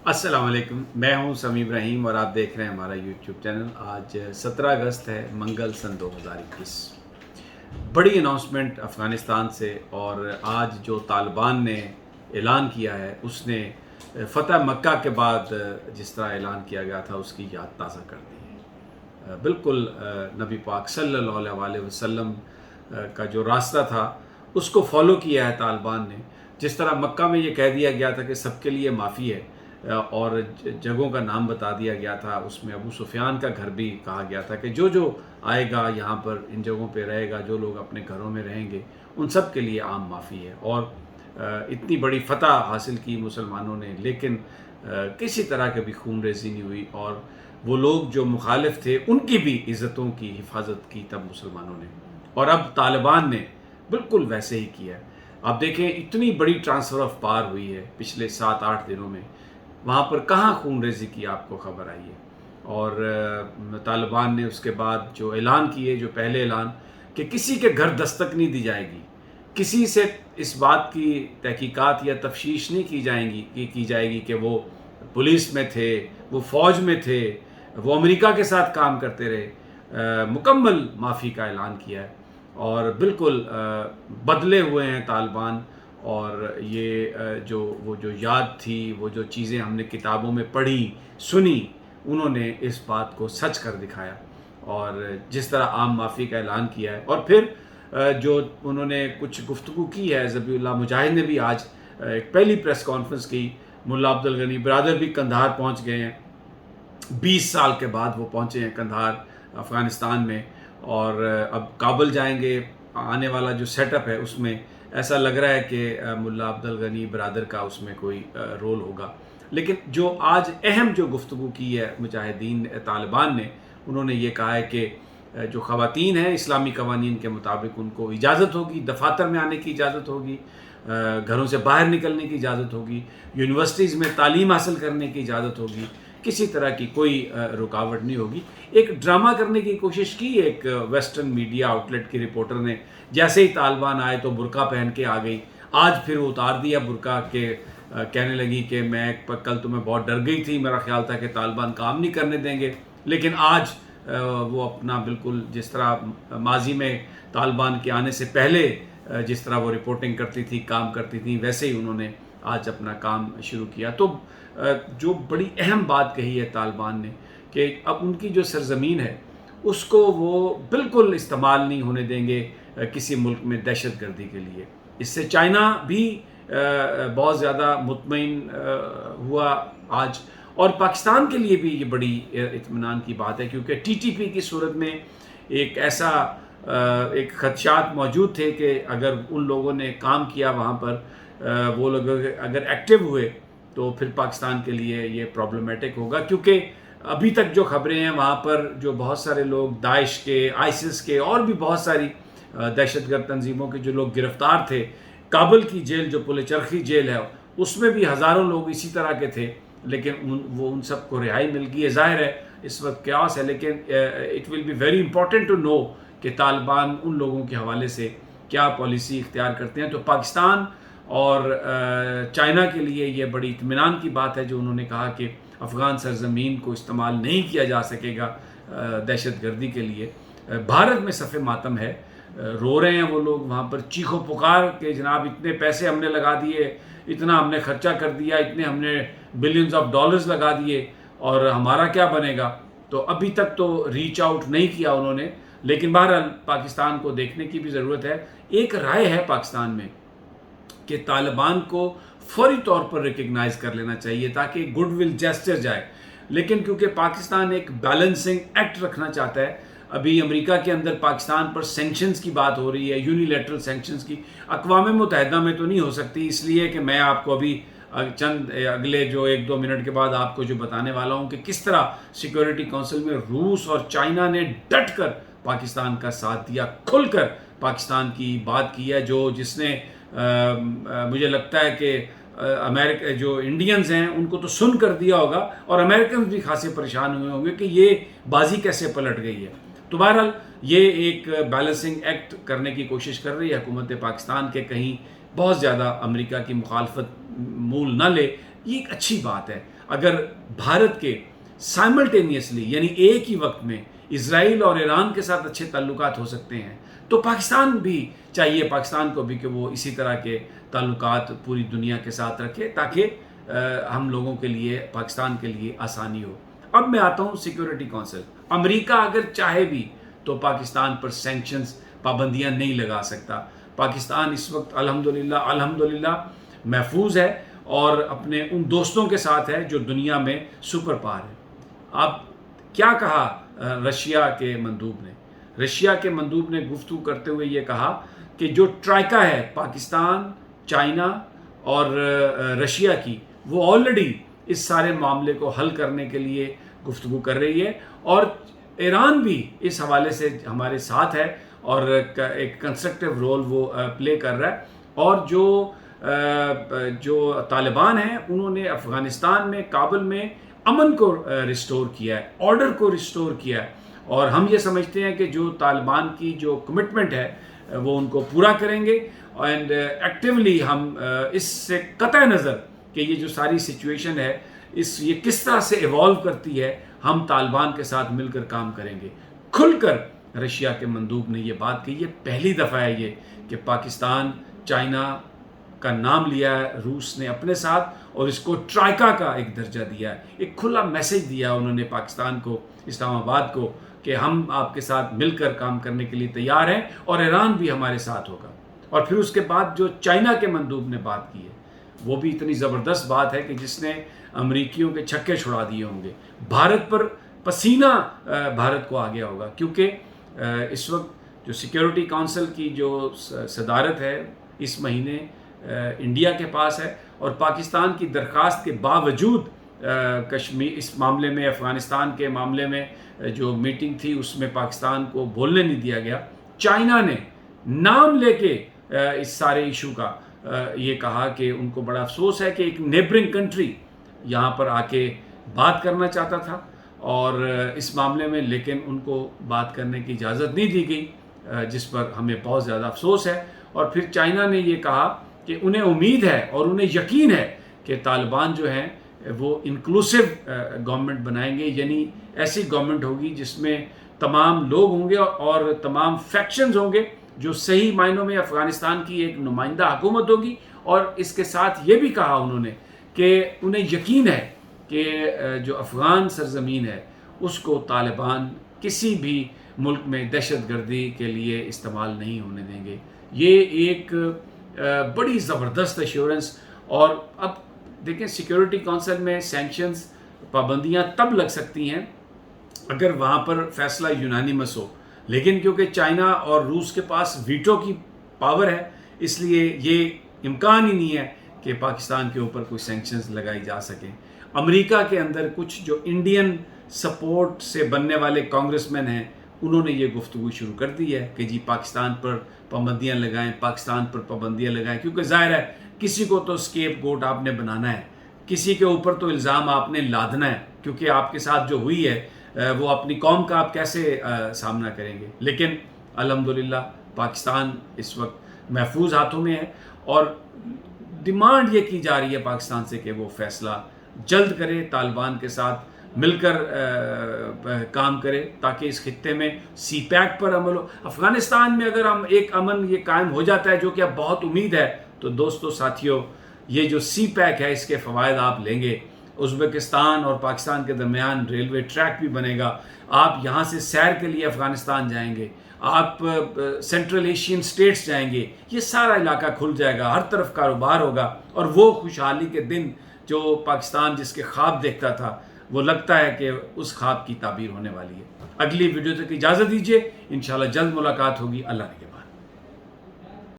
السلام علیکم، میں ہوں سمیع ابراہیم اور آپ دیکھ رہے ہیں ہمارا یوٹیوب چینل۔ آج 17 اگست ہے، منگل سن 2021۔ بڑی اناؤنسمنٹ افغانستان سے، اور آج جو طالبان نے اعلان کیا ہے اس نے فتح مکہ کے بعد جس طرح اعلان کیا گیا تھا اس کی یاد تازہ کر دی ہے۔ بالکل نبی پاک صلی اللہ علیہ وسلم کا جو راستہ تھا اس کو فالو کیا ہے طالبان نے۔ جس طرح مکہ میں یہ کہہ دیا گیا تھا کہ سب کے لیے معافی ہے، اور جگہوں کا نام بتا دیا گیا تھا، اس میں ابو سفیان کا گھر بھی کہا گیا تھا کہ جو آئے گا یہاں پر ان جگہوں پہ رہے گا، جو لوگ اپنے گھروں میں رہیں گے ان سب کے لیے عام معافی ہے۔ اور اتنی بڑی فتح حاصل کی مسلمانوں نے، لیکن کسی طرح کے بھی خون ریزی نہیں ہوئی، اور وہ لوگ جو مخالف تھے ان کی بھی عزتوں کی حفاظت کی تب مسلمانوں نے۔ اور اب طالبان نے بالکل ویسے ہی کیا ہے۔ آپ دیکھیں اتنی بڑی ٹرانسفر آف پاور ہوئی ہے پچھلے 7-8 دنوں میں، وہاں پر کہاں خون ریزی کی آپ کو خبر آئی ہے؟ اور طالبان نے اس کے بعد جو اعلان کیے، جو پہلے اعلان کہ کسی کے گھر دستک نہیں دی جائے گی، کسی سے اس بات کی تحقیقات یا تفتیش نہیں کی جائے گی کہ وہ پولیس میں تھے، وہ فوج میں تھے، وہ امریکہ کے ساتھ کام کرتے رہے، مکمل معافی کا اعلان کیا ہے۔ اور بالکل بدلے ہوئے ہیں طالبان، اور یہ وہ جو یاد تھی، وہ جو چیزیں ہم نے کتابوں میں پڑھی سنی، انہوں نے اس بات کو سچ کر دکھایا، اور جس طرح عام معافی کا اعلان کیا ہے۔ اور پھر جو انہوں نے کچھ گفتگو کی ہے، ذبیح اللہ مجاہد نے بھی آج ایک پہلی پریس کانفرنس کی، ملا عبدالغنی برادر بھی قندھار پہنچ گئے ہیں، 20 سال کے بعد وہ پہنچے ہیں قندھار افغانستان میں، اور اب کابل جائیں گے۔ آنے والا جو سیٹ اپ ہے اس میں ایسا لگ رہا ہے کہ ملا عبدالغنی برادر کا اس میں کوئی رول ہوگا۔ لیکن جو آج اہم جو گفتگو کی ہے مجاہدین طالبان نے، انہوں نے یہ کہا ہے کہ جو خواتین ہیں اسلامی قوانین کے مطابق ان کو اجازت ہوگی، دفاتر میں آنے کی اجازت ہوگی، گھروں سے باہر نکلنے کی اجازت ہوگی، یونیورسٹیز میں تعلیم حاصل کرنے کی اجازت ہوگی، کسی طرح کی کوئی رکاوٹ نہیں ہوگی۔ ایک ڈرامہ کرنے کی کوشش کی ایک ویسٹرن میڈیا آؤٹ لیٹ کی رپورٹر نے، جیسے ہی طالبان آئے تو برقع پہن کے آ گئی، آج پھر وہ اتار دیا برقع کے کہنے لگی کہ میں کل تو میں بہت ڈر گئی تھی، میرا خیال تھا کہ طالبان کام نہیں کرنے دیں گے، لیکن آج وہ اپنا بالکل جس طرح ماضی میں طالبان کے آنے سے پہلے جس طرح وہ رپورٹنگ کرتی تھی، کام کرتی تھی، ویسے ہی انہوں نے آج اپنا کام شروع کیا۔ تو جو بڑی اہم بات کہی ہے طالبان نے کہ اب ان کی جو سرزمین ہے اس کو وہ بالکل استعمال نہیں ہونے دیں گے کسی ملک میں دہشت گردی کے لیے۔ اس سے چائنا بھی بہت زیادہ مطمئن ہوا آج، اور پاکستان کے لیے بھی یہ بڑی اطمینان کی بات ہے، کیونکہ ٹی ٹی پی کی صورت میں ایک ایسا ایک خدشات موجود تھے کہ اگر ان لوگوں نے کام کیا وہاں پر، وہ لوگ اگر ایکٹیو ہوئے تو پھر پاکستان کے لیے یہ پرابلمیٹک ہوگا، کیونکہ ابھی تک جو خبریں ہیں وہاں پر جو بہت سارے لوگ داعش کے، آئسس کے، اور بھی بہت ساری دہشت گرد تنظیموں کے جو لوگ گرفتار تھے، کابل کی جیل جو پل چرخی جیل ہے اس میں بھی ہزاروں لوگ اسی طرح کے تھے، لیکن وہ ان سب کو رہائی مل گئی ہے۔ ظاہر ہے اس وقت کیاس ہے، لیکن it will be very important to know کہ طالبان ان لوگوں کے حوالے سے کیا پالیسی اختیار کرتے ہیں۔ تو پاکستان اور چائنا کے لیے یہ بڑی اطمینان کی بات ہے جو انہوں نے کہا کہ افغان سرزمین کو استعمال نہیں کیا جا سکے گا دہشت گردی کے لیے۔ بھارت میں صف ماتم ہے، رو رہے ہیں وہ لوگ وہاں پر چیخ و پکار کہ جناب اتنے پیسے ہم نے لگا دیے، اتنا ہم نے خرچہ کر دیا، اتنے ہم نے بلینز آف ڈالرز لگا دیے، اور ہمارا کیا بنے گا؟ تو ابھی تک تو ریچ آؤٹ نہیں کیا انہوں نے، لیکن بہرحال پاکستان کو دیکھنے کی بھی ضرورت ہے۔ ایک رائے ہے پاکستان میں کہ طالبان کو فوری طور پر ریکگنائز کر لینا چاہیے تاکہ گڈ ول جیسچر جائے، لیکن کیونکہ پاکستان ایک بیلنسنگ ایکٹ رکھنا چاہتا ہے، ابھی امریکہ کے اندر پاکستان پر سینکشنز کی بات ہو رہی ہے، یونیلیٹرل سینکشنز کی، اقوام متحدہ میں تو نہیں ہو سکتی، اس لیے کہ میں آپ کو ابھی چند اگلے جو 1-2 منٹ کے بعد آپ کو جو بتانے والا ہوں کہ کس طرح سیکورٹی کونسل میں روس اور چائنا نے ڈٹ کر پاکستان کا ساتھ دیا، کھل کر پاکستان کی بات کی ہے، جس نے مجھے لگتا ہے کہ امریکہ جو انڈینز ہیں ان کو تو سن کر دیا ہوگا، اور امریکنز بھی خاصے پریشان ہوئے ہوں گے کہ یہ بازی کیسے پلٹ گئی ہے۔ تو بہرحال یہ ایک بیلنسنگ ایکٹ کرنے کی کوشش کر رہی ہے حکومت پاکستان کے کہیں بہت زیادہ امریکہ کی مخالفت مول نہ لے، یہ ایک اچھی بات ہے۔ اگر بھارت کے سائملٹینیسلی یعنی ایک ہی وقت میں اسرائیل اور ایران کے ساتھ اچھے تعلقات ہو سکتے ہیں تو پاکستان بھی چاہیے، پاکستان کو بھی، کہ وہ اسی طرح کے تعلقات پوری دنیا کے ساتھ رکھے تاکہ ہم لوگوں کے لیے، پاکستان کے لیے آسانی ہو۔ اب میں آتا ہوں سیکیورٹی کونسل۔ امریکہ اگر چاہے بھی تو پاکستان پر سینکشنز، پابندیاں نہیں لگا سکتا۔ پاکستان اس وقت الحمدللہ محفوظ ہے اور اپنے ان دوستوں کے ساتھ ہے جو دنیا میں سپر پاور ہے۔ اب کیا کہا رشیا کے مندوب نے؟ رشیا کے مندوب نے گفتگو کرتے ہوئے یہ کہا کہ جو ٹرائکا ہے پاکستان، چائنا اور رشیا کی، وہ آلریڈی اس سارے معاملے کو حل کرنے کے لیے گفتگو کر رہی ہے، اور ایران بھی اس حوالے سے ہمارے ساتھ ہے اور ایک کنسٹرکٹیو رول وہ پلے کر رہا ہے۔ اور جو طالبان ہیں انہوں نے افغانستان میں، کابل میں امن کو ریسٹور کیا ہے، آرڈر کو ریسٹور کیا ہے، اور ہم یہ سمجھتے ہیں کہ جو طالبان کی جو کمٹمنٹ ہے وہ ان کو پورا کریں گے، اینڈ ایکٹیولی ہم اس سے قطع نظر کہ یہ جو ساری سچویشن ہے یہ کس طرح سے ایوالو کرتی ہے، ہم طالبان کے ساتھ مل کر کام کریں گے۔ کھل کر رشیا کے مندوب نے یہ بات کہی ہے، پہلی دفعہ ہے یہ کہ پاکستان چائنا کا نام لیا ہے روس نے اپنے ساتھ، اور اس کو ٹرائکا کا ایک درجہ دیا ہے۔ ایک کھلا میسج دیا انہوں نے پاکستان کو، اسلام آباد کو، کہ ہم آپ کے ساتھ مل کر کام کرنے کے لیے تیار ہیں اور ایران بھی ہمارے ساتھ ہوگا۔ اور پھر اس کے بعد جو چائنا کے مندوب نے بات کی ہے وہ بھی اتنی زبردست بات ہے کہ جس نے امریکیوں کے چھکے چھڑا دیے ہوں گے۔ بھارت پر پسینہ بھارت کو آ گیا ہوگا، کیونکہ اس وقت جو سیکیورٹی کونسل کی جو صدارت ہے اس مہینے انڈیا کے پاس ہے، اور پاکستان کی درخواست کے باوجود کشمیر اس معاملے میں، افغانستان کے معاملے میں جو میٹنگ تھی اس میں پاکستان کو بولنے نہیں دیا گیا۔ چائنا نے نام لے کے اس سارے ایشو کا یہ کہا کہ ان کو بڑا افسوس ہے کہ ایک نیبرنگ کنٹری یہاں پر آ کے بات کرنا چاہتا تھا اور اس معاملے میں، لیکن ان کو بات کرنے کی اجازت نہیں دی گئی، جس پر ہمیں بہت زیادہ افسوس ہے۔ اور پھر چائنا نے یہ کہا کہ انہیں امید ہے اور انہیں یقین ہے کہ طالبان جو ہیں وہ انکلوسیو گورنمنٹ بنائیں گے، یعنی ایسی گورنمنٹ ہوگی جس میں تمام لوگ ہوں گے اور تمام فیکشنز ہوں گے، جو صحیح معنوں میں افغانستان کی ایک نمائندہ حکومت ہوگی۔ اور اس کے ساتھ یہ بھی کہا انہوں نے کہ انہیں یقین ہے کہ جو افغان سرزمین ہے اس کو طالبان کسی بھی ملک میں دہشت گردی کے لیے استعمال نہیں ہونے دیں گے۔ یہ ایک بڑی زبردست ایشورنس۔ اور اب دیکھیں سیکیورٹی کونسل میں سینکشنز، پابندیاں تب لگ سکتی ہیں اگر وہاں پر فیصلہ یونانیمس ہو، لیکن کیونکہ چائنا اور روس کے پاس ویٹو کی پاور ہے، اس لیے یہ امکان ہی نہیں ہے کہ پاکستان کے اوپر کوئی سینکشنز لگائی جا سکیں۔ امریکہ کے اندر کچھ جو انڈین سپورٹ سے بننے والے کانگریس مین ہیں انہوں نے یہ گفتگو شروع کر دی ہے کہ جی پاکستان پر پابندیاں لگائیں، پاکستان پر پابندیاں لگائیں، کیونکہ ظاہر ہے کسی کو تو اسکیپ گوٹ آپ نے بنانا ہے، کسی کے اوپر تو الزام آپ نے لادنا ہے، کیونکہ آپ کے ساتھ جو ہوئی ہے وہ اپنی قوم کا آپ کیسے سامنا کریں گے۔ لیکن الحمدللہ پاکستان اس وقت محفوظ ہاتھوں میں ہے، اور ڈیمانڈ یہ کی جا رہی ہے پاکستان سے کہ وہ فیصلہ جلد کرے، طالبان کے ساتھ مل کر کام کرے تاکہ اس خطے میں سی پیک پر عمل ہو۔ افغانستان میں اگر ہم ایک امن یہ قائم ہو جاتا ہے، جو کہ اب بہت امید ہے، تو دوستو ساتھیوں یہ جو سی پیک ہے اس کے فوائد آپ لیں گے۔ ازبکستان اور پاکستان کے درمیان ریلوے ٹریک بھی بنے گا، آپ یہاں سے سیر کے لیے افغانستان جائیں گے، آپ سینٹرل ایشین سٹیٹس جائیں گے، یہ سارا علاقہ کھل جائے گا، ہر طرف کاروبار ہوگا، اور وہ خوشحالی کے دن جو پاکستان جس کے خواب دیکھتا تھا وہ لگتا ہے کہ اس خواب کی تعبیر ہونے والی ہے۔ اگلی ویڈیو تک اجازت دیجیے، انشاءاللہ جلد ملاقات ہوگی۔ اللہ نے